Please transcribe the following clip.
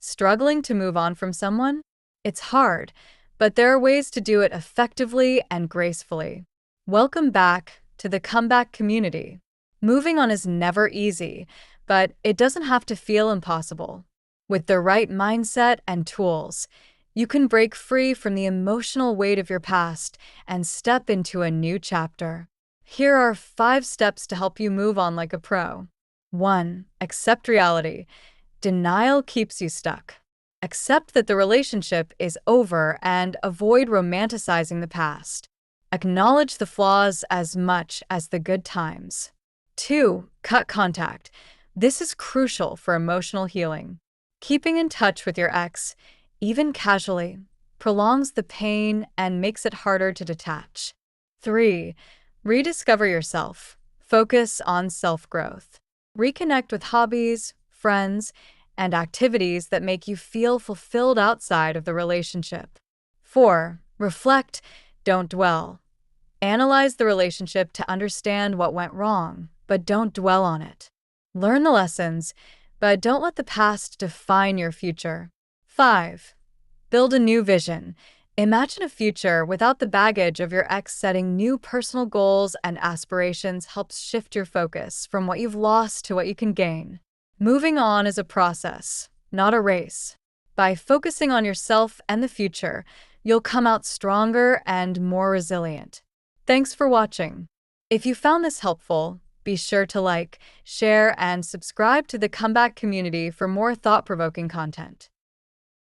Struggling to move on from someone? It's hard, but there are ways to do it effectively and gracefully. Welcome back to the comeback community. Moving on is never easy, but it doesn't have to feel impossible. With the right mindset and tools, you can break free from the emotional weight of your past and step into a new chapter. Here are 5 steps to help you move on like a pro. 1. Accept reality. Denial keeps you stuck. Accept that the relationship is over and avoid romanticizing the past. Acknowledge the flaws as much as the good times. 2. Cut contact. This is crucial for emotional healing. Keeping in touch with your ex, even casually, prolongs the pain and makes it harder to detach. 3. Rediscover yourself. Focus on self-growth. Reconnect with hobbies, friends, and activities that make you feel fulfilled outside of the relationship. 4. Reflect, don't dwell. Analyze the relationship to understand what went wrong, but don't dwell on it. Learn the lessons, but don't let the past define your future. 5. Build a new vision. Imagine a future without the baggage of your ex. Setting new personal goals and aspirations helps shift your focus from what you've lost to what you can gain. Moving on is a process, not a race. By focusing on yourself and the future, you'll come out stronger and more resilient. Thanks for watching. If you found this helpful, be sure to like, share, and subscribe to the Comeback community for more thought-provoking content.